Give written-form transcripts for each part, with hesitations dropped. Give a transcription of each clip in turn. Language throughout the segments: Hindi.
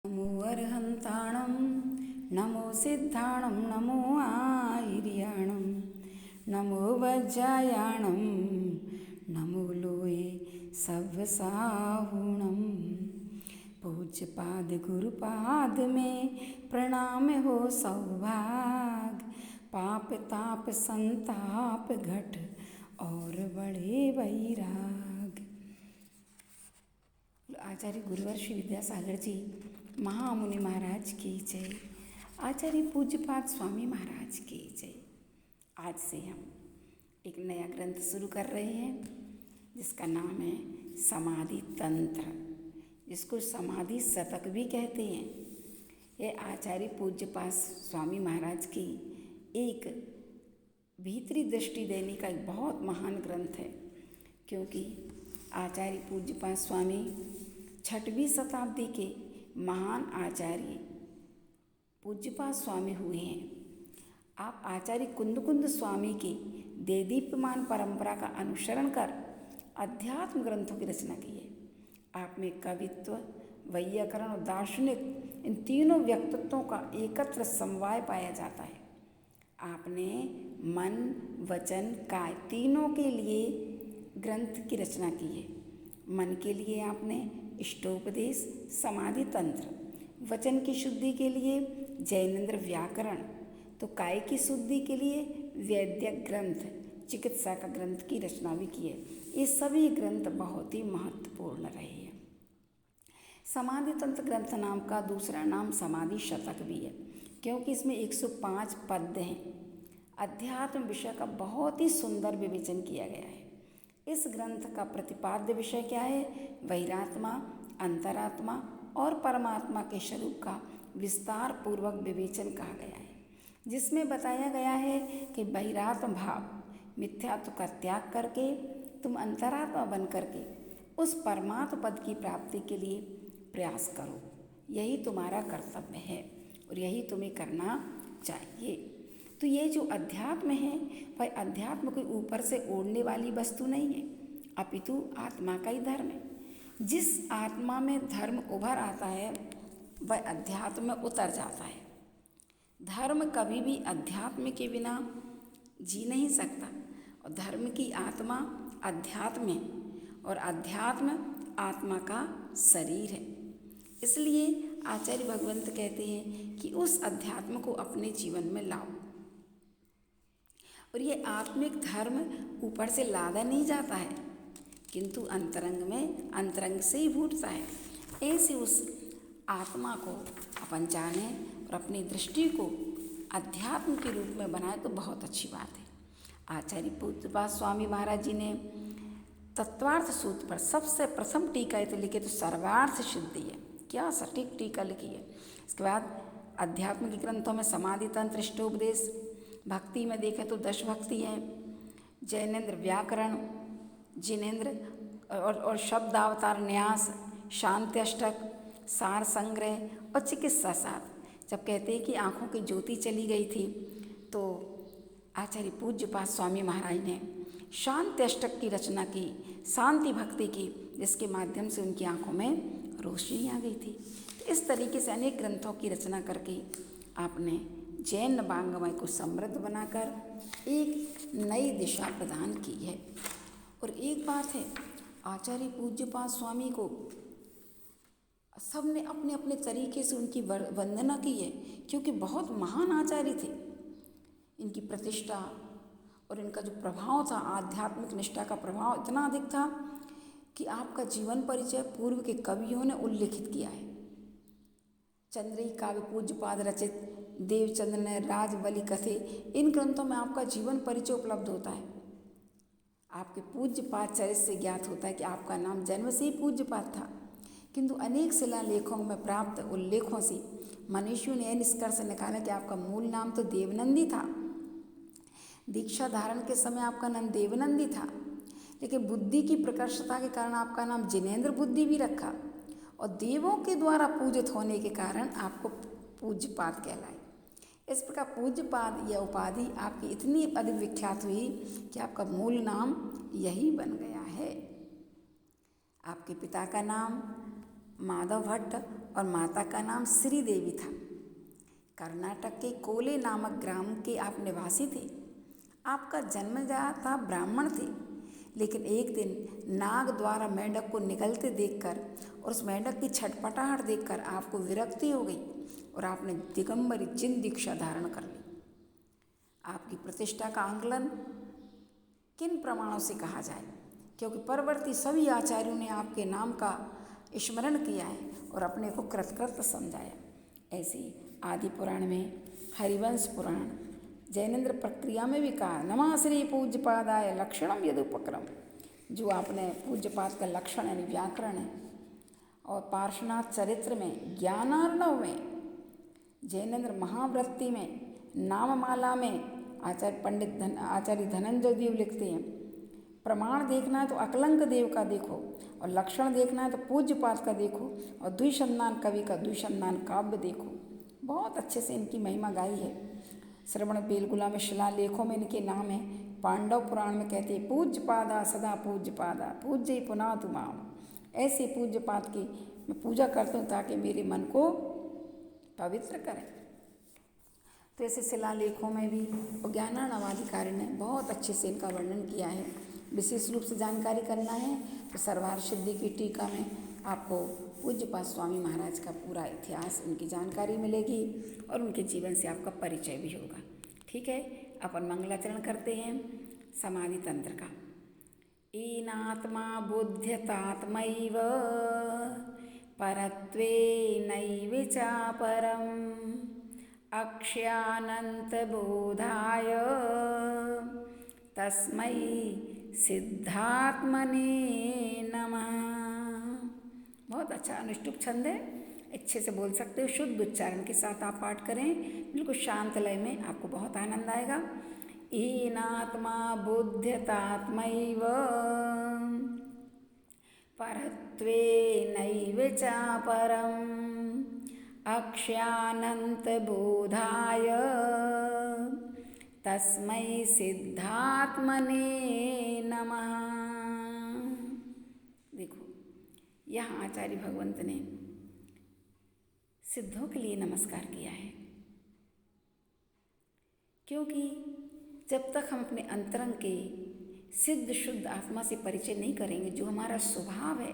नमो अर्हन्ताणं नमो सिद्धाणं नमो आयर्याणं नमो वज्रायाणं नमो लोये सव्यसाहुणं। पूज्य पाद गुरुपाद में प्रणाम हो सौभाग। पाप ताप संताप घट और बड़े वैराग। आचार्य गुरुवर श्री विद्यासागर जी महामुनि महाराज की जय। आचार्य पूज्यपाद स्वामी महाराज की जय। आज से हम एक नया ग्रंथ शुरू कर रहे हैं जिसका नाम है समाधि तंत्र, जिसको समाधि शतक भी कहते हैं। यह आचार्य पूज्यपाद स्वामी महाराज की एक भीतरी दृष्टि देने का एक बहुत महान ग्रंथ है, क्योंकि आचार्य पूज्यपाद स्वामी 6वीं शताब्दी के महान आचार्य पूज्यपाद स्वामी हुए हैं। आप आचार्य कुंद स्वामी की देदीप्यमान परंपरा का अनुसरण कर अध्यात्म ग्रंथों की रचना की है। आप में कवित्व, वैयाकरण और दार्शनिक इन तीनों व्यक्तित्वों का एकत्र समवाय पाया जाता है। आपने मन, वचन, काय तीनों के लिए ग्रंथ की रचना की है। मन के लिए आपने इष्टोपदेश समाधि तंत्र, वचन की शुद्धि के लिए जैनेन्द्र व्याकरण, तो काय की शुद्धि के लिए वैद्यक ग्रंथ, चिकित्सा का ग्रंथ की रचना भी की है। ये सभी ग्रंथ बहुत ही महत्वपूर्ण रहे हैं। समाधि तंत्र ग्रंथ नाम का दूसरा नाम समाधि शतक भी है, क्योंकि इसमें 105 पद्य हैं। अध्यात्म विषय का बहुत ही सुंदर विवेचन किया गया है। इस ग्रंथ का प्रतिपाद्य विषय क्या है? बहिरात्मा, अंतरात्मा और परमात्मा के स्वरूप का विस्तार पूर्वक विवेचन कहा गया है, जिसमें बताया गया है कि बहिरात्म भाव मिथ्यात्व का त्याग करके तुम अंतरात्मा बन करके उस परमात्म पद की प्राप्ति के लिए प्रयास करो। यही तुम्हारा कर्तव्य है और यही तुम्हें करना चाहिए। तो ये जो अध्यात्म है वह अध्यात्म कोई ऊपर से ओढ़ने वाली वस्तु नहीं है, अपितु आत्मा का ही धर्म है। जिस आत्मा में धर्म उभर आता है वह अध्यात्म में उतर जाता है। धर्म कभी भी अध्यात्म के बिना जी नहीं सकता, और धर्म की आत्मा अध्यात्म है और अध्यात्म आत्मा का शरीर है। इसलिए आचार्य भगवंत कहते हैं कि उस अध्यात्म को अपने जीवन में लाओ। और ये आत्मिक धर्म ऊपर से लादा नहीं जाता है, किंतु अंतरंग से ही फूटता है। ऐसे उस आत्मा को अपन जाने और अपनी दृष्टि को अध्यात्म के रूप में बनाए तो बहुत अच्छी बात है। आचार्य पूज्यपाद स्वामी महाराज जी ने तत्वार्थ सूत्र पर सबसे प्रथम टीका तो लिखी तो सर्वार्थ सिद्धि है। क्या सटीक टीका लिखी है। इसके बाद अध्यात्म के ग्रंथों में समाधि तंत्र, इष्टोपदेश, भक्ति में देखें तो 10 भक्ति हैं, जैनेन्द्र व्याकरण, जिनेन्द्र और शब्दावतार न्यास, शांति अष्टक, सार संग्रह और चिकित्सा साध। जब कहते हैं कि आँखों की ज्योति चली गई थी तो आचार्य पूज्यपाद स्वामी महाराज ने शांति अष्टक की रचना की, शांति भक्ति की, जिसके माध्यम से उनकी आँखों में रोशनी आ गई थी। तो इस तरीके से अनेक ग्रंथों की रचना करके आपने जैन वाङ्मय को समृद्ध बनाकर एक नई दिशा प्रदान की है। और एक बात है, आचार्य पूज्यपाद स्वामी को सबने अपने अपने तरीके से उनकी वंदना की है, क्योंकि बहुत महान आचार्य थे। इनकी प्रतिष्ठा और इनका जो प्रभाव था, आध्यात्मिक निष्ठा का प्रभाव इतना अधिक था कि आपका जीवन परिचय पूर्व के कवियों ने उल्लिखित किया है। चंद्री काव्य पूज्यपाद रचित, देवचंद्र ने राजबलि कथे, इन ग्रंथों में आपका जीवन परिचय उपलब्ध होता है। आपके पूज्यपाद चरित्र से ज्ञात होता है कि आपका नाम जन्म से ही पूज्यपाद था, किंतु अनेक शिलालेखों में प्राप्त उल्लेखों से मनीषियों ने यह निष्कर्ष निकाला कि आपका मूल नाम तो देवनंदी था। दीक्षा धारण के समय आपका नाम देवनंदी था, लेकिन बुद्धि की प्रकर्षता के कारण आपका नाम जिनेन्द्र बुद्धि भी रखा, और देवों के द्वारा पूजित होने के कारण आपको पूज्यपाद कहलाए। इस प्रकार पूज्यपाद यह उपाधि आपकी इतनी अधिक विख्यात हुई कि आपका मूल नाम यही बन गया है। आपके पिता का नाम माधव भट्ट और माता का नाम श्रीदेवी था। कर्नाटक के कोले नामक ग्राम के आप निवासी थे। आपका जन्मदाता ब्राह्मण थे, लेकिन एक दिन नाग द्वारा मेंढक को निकलते देखकर और उस मेंढक की छटपटाहट देखकर आपको विरक्ति हो गई और आपने दिगंबरी जिन दीक्षा धारण कर ली। आपकी प्रतिष्ठा का आंकलन किन प्रमाणों से कहा जाए, क्योंकि परवर्ती सभी आचार्यों ने आपके नाम का स्मरण किया है और अपने को कृतकृत समझाया। ऐसे आदि पुराण में, हरिवंश पुराण, जैनेन्द्र प्रक्रिया में भी कहा, नमः श्री पूज्यपादाय लक्षणम यदुपक्रम। जो आपने पूज्यपाद का लक्षण यानी व्याकरण है, और पार्श्वनाथ चरित्र में, ज्ञानार्णव में, जैनेन्द्र महावृत्ति में, नाममाला में आचार्य धनंजय देव लिखते हैं, प्रमाण देखना है तो अकलंक देव का देखो, और लक्षण देखना है तो पूज्यपाद का देखो, और द्विसंधान कवि का द्विसंधान काव्य देखो। बहुत अच्छे से इनकी महिमा गाई है। श्रवण बेलगुला में शिलालेखों में इनके नाम है। पांडव पुराण में कहते हैं, पूज्यपादा सदा पूज्यपादा पूज्य पुनः तुमाम। ऐसे पूज्यपाद की मैं पूजा करता हूँ ताकि मेरे मन को पवित्र करें। तो ऐसे शिलालेखों में भी और ज्ञानार्णवाधिकारी ने बहुत अच्छे से इनका वर्णन किया है। विशेष रूप से जानकारी करना है तो सर्वार्थ सिद्धि की टीका में आपको पूज्यपाद स्वामी महाराज का पूरा इतिहास, उनकी जानकारी मिलेगी और उनके जीवन से आपका परिचय भी होगा। ठीक है, अपन मंगलाचरण करते हैं समाधि तंत्र का। एनात्मा बुध्यतात्मैव परत्वेनैव चापरम् अक्षयानन्तबोधाय तस्मै सिद्धात्मने नमः। बहुत अच्छा अनुष्टुप छंद है, अच्छे से बोल सकते हो। शुद्ध उच्चारण के साथ आप पाठ करें, बिल्कुल शांत लय में, आपको बहुत आनंद आएगा। हीनात्मा बुध्यतात्मैव परत्वेनैव चापरम् अक्षयानन्तबोधाय तस्मै सिद्धात्मने नमः। देखो, यहाँ आचार्य भगवंत ने सिद्धों के लिए नमस्कार किया है, क्योंकि जब तक हम अपने अंतरंग के सिद्ध शुद्ध आत्मा से परिचय नहीं करेंगे, जो हमारा स्वभाव है,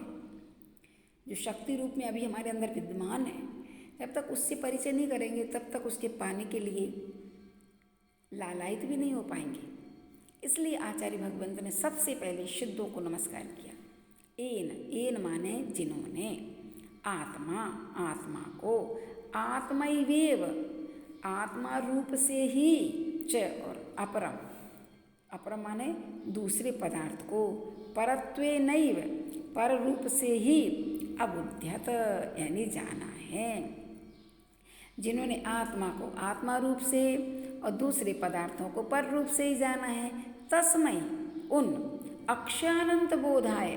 जो शक्ति रूप में अभी हमारे अंदर विद्यमान है, जब तक उससे परिचय नहीं करेंगे तब तक उसके पाने के लिए लालायित भी नहीं हो पाएंगे। इसलिए आचार्य भगवंत ने सबसे पहले सिद्धों को नमस्कार किया। एन माने जिन्होंने, आत्मा, आत्मा को, आत्मैवेव, आत्मा रूप से ही, च और अपरम, अपरम माने दूसरे पदार्थ को, परत्वेनैव, पर रूप से ही, अबुध्यत यानी जाना है। जिन्होंने आत्मा को आत्मा रूप से और दूसरे पदार्थों को पर रूप से ही जाना है, तस्मै उन अक्षयानंत बोधाय,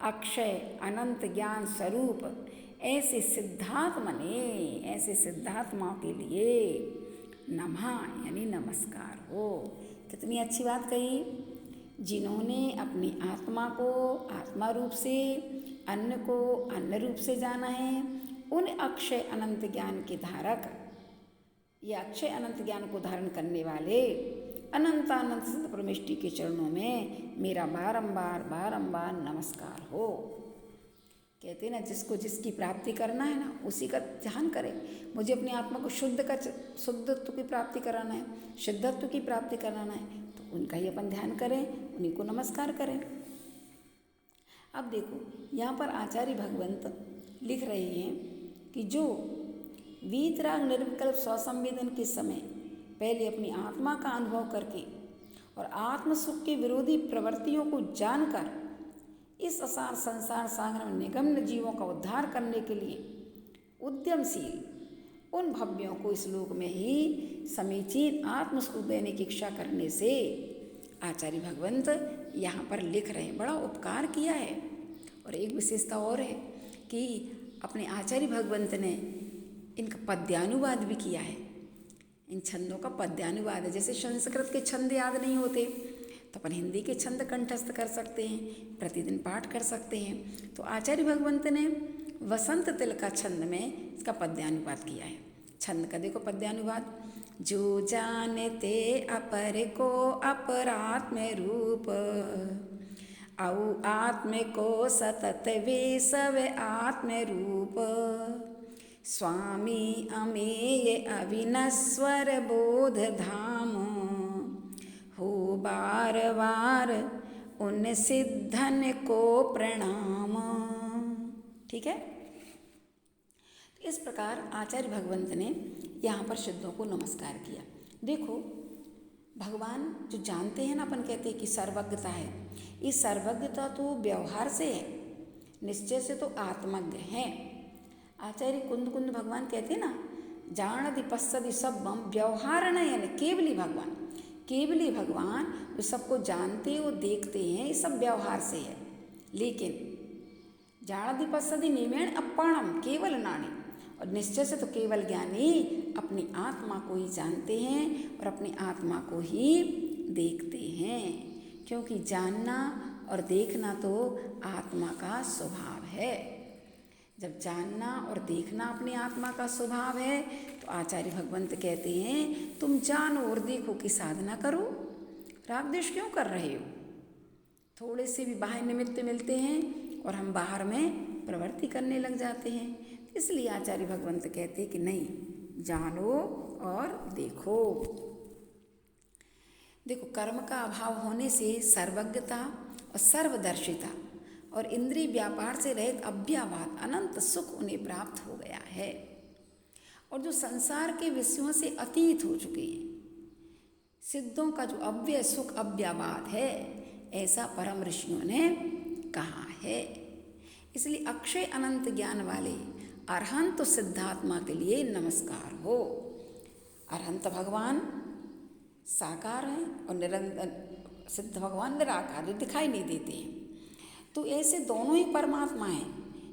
अक्षय अनंत ज्ञान स्वरूप ऐसे सिद्धात्मने, ऐसे सिद्धात्मा के लिए नमः यानी नमस्कार हो। कितनी अच्छी बात कही। जिन्होंने अपनी आत्मा को आत्मा रूप से, अन्न को अन्न रूप से जाना है, उन अक्षय अनंत ज्ञान के धारक, ये अक्षय अनंत ज्ञान को धारण करने वाले अनंत अनंत सत परमेष्टि के चरणों में मेरा बारंबार बारंबार नमस्कार हो। कहते ना, जिसको जिसकी प्राप्ति करना है ना, उसी का ध्यान करें। मुझे अपनी आत्मा को शुद्धत्व की प्राप्ति कराना है, सिद्धत्व की प्राप्ति कराना है, तो उनका ही अपन ध्यान करें, उन्हीं को नमस्कार करें। अब देखो, यहाँ पर आचार्य भगवंत लिख रहे हैं कि जो वीतराग निर्विकल्प स्वसंवेदन के समय पहले अपनी आत्मा का अनुभव करके और आत्म सुख के विरोधी प्रवृत्तियों को जानकर इस असार संसार सागर में निगम्य जीवों का उद्धार करने के लिए उद्यमशील उन भव्यों को इस लोक में ही समीचीन आत्म सुख देने की इच्छा करने से आचार्य भगवंत यहाँ पर लिख रहे हैं। बड़ा उपकार किया है। और एक विशेषता और है कि अपने आचार्य भगवंत ने इनका पद्यानुवाद भी किया है। इन छंदों का पद्यानुवाद है। जैसे संस्कृत के छंद याद नहीं होते तो अपन हिंदी के छंद कंठस्थ कर सकते हैं, प्रतिदिन पाठ कर सकते हैं। तो आचार्य भगवंत ने वसंत तिल का छंद में इसका पद्यानुवाद किया है। छंद का देखो पद्यानुवाद। जो जानते अपर को अपरात्म रूप, औ आत्म को सतत वे सब आत्म रूप, स्वामी अमेय अविनश्वर बोध धाम, हो बार बार उन सिद्धन को प्रणाम। ठीक है। इस प्रकार आचार्य भगवंत ने यहाँ पर सिद्धों को नमस्कार किया। देखो भगवान जो जानते हैं ना, अपन कहते हैं कि सर्वज्ञता है, इस सर्वज्ञता तो व्यवहार से है, निश्चय से तो आत्मज्ञ है। आचार्य कुंद कुंद भगवान कहते हैं ना, जानति पश्यति सब्बम व्यवहार नयन केवली भगवान। केवली भगवान जो सबको जानते हो देखते हैं, ये सब व्यवहार से है। लेकिन जानति पश्यति निमेण अप्राणम केवल नाणी, और निश्चय से तो केवल ज्ञानी अपनी आत्मा को ही जानते हैं और अपनी आत्मा को ही देखते हैं, क्योंकि जानना और देखना तो आत्मा का स्वभाव है। जब जानना और देखना अपनी आत्मा का स्वभाव है तो आचार्य भगवंत कहते हैं तुम जानो और देखो की साधना करो, राग द्वेष क्यों कर रहे हो। थोड़े से भी बाह्य निमित्त मिलते हैं और हम बाहर में प्रवृत्ति करने लग जाते हैं। इसलिए आचार्य भगवंत कहते हैं कि नहीं, जानो और देखो। देखो कर्म का अभाव होने से सर्वज्ञता और सर्वदर्शिता और इंद्रिय व्यापार से रहित अव्यावाद अनंत सुख उन्हें प्राप्त हो गया है, और जो संसार के विषयों से अतीत हो चुके हैं। सिद्धों का जो अव्यय सुख अव्यावाद है, ऐसा परम ऋषियों ने कहा है। इसलिए अक्षय अनंत ज्ञान वाले अरहंत सिद्धात्मा के लिए नमस्कार हो। अरहंत भगवान साकार हैं और निरंतर सिद्ध भगवान निराकार, जो दिखाई नहीं देते हैं। तो ऐसे दोनों ही परमात्मा हैं,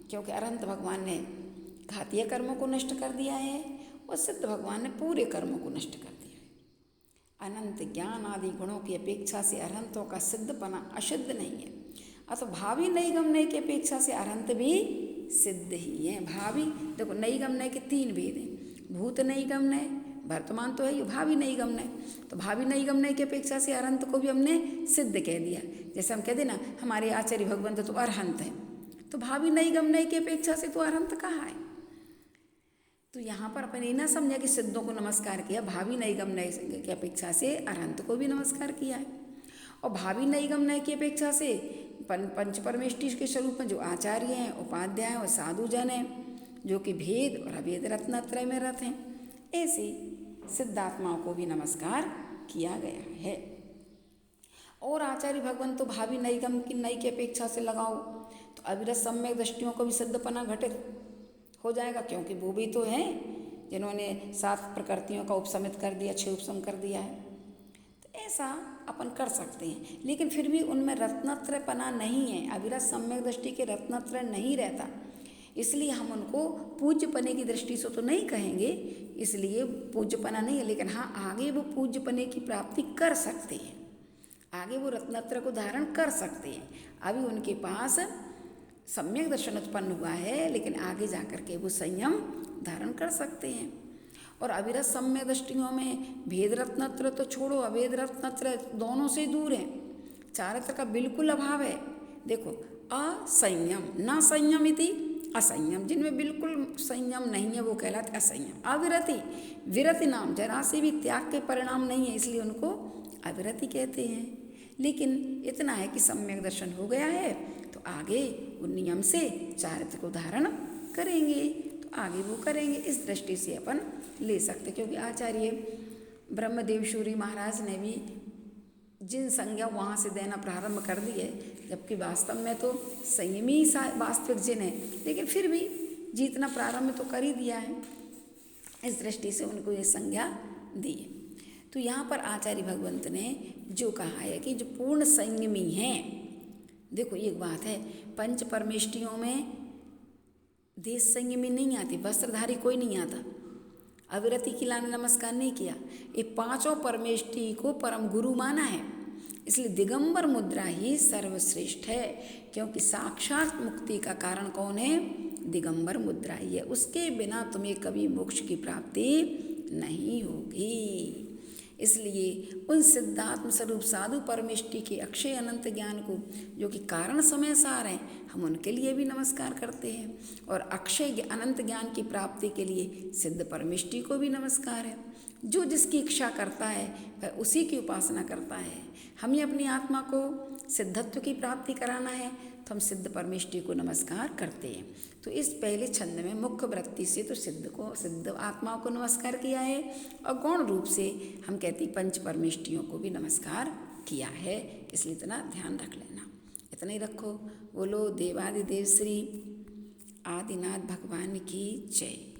क्योंकि अरहंत भगवान ने घातीय कर्मों को नष्ट कर दिया है और सिद्ध भगवान ने पूरे कर्मों को नष्ट कर दिया है। अनंत ज्ञान आदि गुणों की अपेक्षा से अरहंतों का सिद्धपना असिद्ध नहीं है, अतः भावी नैगम्य की अपेक्षा से अरहंत भी सिद्ध ही है। भावी देखो नैगम्य के 3 भेद हैं, भूत नैगम्य, वर्तमान तो है ये, भावी नैगम्य। तो भावी नैगम्य की अपेक्षा से अरहंत को भी हमने सिद्ध कह दिया। जैसे हम कहते ना हमारे आचार्य भगवंत तो अरहंत है, तो भावी नैगम्य की अपेक्षा से तो अरहंत कहाँ है। तो यहाँ पर अपन ये ना समझा कि सिद्धों को नमस्कार किया, भावी नैगम्य की अपेक्षा से अरहंत को भी नमस्कार किया है। और भावी नैगम्य की अपेक्षा से पंच परमेष्टि के स्वरूप में जो आचार्य हैं, उपाध्याय हैं और साधु जन हैं, जो कि भेद और अभेद रत्नत्रय में रथ हैं, ऐसे सिद्धात्माओं को भी नमस्कार किया गया है। और आचार्य भगवान तो भावी नैगम की नई की अपेक्षा से लगाओ तो अविरत सम्यक दृष्टियों को भी सिद्धपना घटित हो जाएगा, क्योंकि वो भी तो हैं जिन्होंने 7 प्रकृतियों का उपसमित कर दिया, 6 उपसम कर दिया है। तो ऐसा अपन कर सकते हैं, लेकिन फिर भी उनमें रत्नत्रयपना नहीं है, अविरत सम्यक दृष्टि के रत्नत्रय नहीं रहता। इसलिए हम उनको पूज्यपने की दृष्टि से तो नहीं कहेंगे, इसलिए पूज्यपना नहीं है, लेकिन हाँ आगे वो पूज्यपने की प्राप्ति कर सकते हैं, आगे वो रत्नत्रय को धारण कर सकते हैं। अभी उनके पास सम्यक दर्शन उत्पन्न हुआ है, लेकिन आगे जाकर के वो संयम धारण कर सकते हैं। और अविरत सम्यक दृष्टियों में भेद रत्नत्रय तो छोड़ो, अभेद रत्नत्रय दोनों से दूर है, चारित्र का बिल्कुल अभाव है। देखो असंयम, ना संयम इति असंयम, जिनमें बिल्कुल संयम नहीं है वो कहलाते असंयम। अविरति, विरति नाम जरा से भी त्याग के परिणाम नहीं है, इसलिए उनको अविरति कहते हैं। लेकिन इतना है कि सम्यक दर्शन हो गया है तो आगे वो नियम से चारित्र को धारण करेंगे, तो आगे वो करेंगे। इस दृष्टि से अपन ले सकते, क्योंकि आचार्य ब्रह्मदेव सूरी महाराज ने भी जिन संज्ञा वहाँ से देना प्रारंभ कर दी है, जबकि वास्तव में तो संयमी वास्तविक जिन है, लेकिन फिर भी जीतना प्रारंभ तो कर ही दिया है। इस दृष्टि से उनको ये संज्ञा दी है। तो यहाँ पर आचार्य भगवंत ने जो कहा है कि जो पूर्ण संयमी हैं, देखो एक बात है, पंच परमेष्टियों में देश संयमी नहीं आती, वस्त्रधारी कोई नहीं आता, अविरति की लाने नमस्कार नहीं किया। ये 5 परमेष्टि को परम गुरु माना है, इसलिए दिगंबर मुद्रा ही सर्वश्रेष्ठ है, क्योंकि साक्षात मुक्ति का कारण कौन है, दिगंबर मुद्रा ही है, उसके बिना तुम्हें कभी मोक्ष की प्राप्ति नहीं होगी। इसलिए उन सिद्धात्म स्वरूप साधु परमेष्टि के अक्षय अनंत ज्ञान को, जो कि कारण समय सार हैं, हम उनके लिए भी नमस्कार करते हैं। और अक्षय अनंत ज्ञान की प्राप्ति के लिए सिद्ध परमेष्टि को भी नमस्कार है। जो जिसकी इच्छा करता है वह उसी की उपासना करता है। हमें अपनी आत्मा को सिद्धत्व की प्राप्ति कराना है तो हम सिद्ध परमेष्टि को नमस्कार करते हैं। तो इस पहले छंद में मुख्य वृत्ति से तो सिद्ध आत्माओं को नमस्कार किया है, और गौण रूप से हम कहते हैं पंच परमेष्टियों को भी नमस्कार किया है। इसलिए इतना ध्यान रख लेना, इतना ही रखो। बोलो देवादिदेव श्री आदिनाथ भगवान की जय।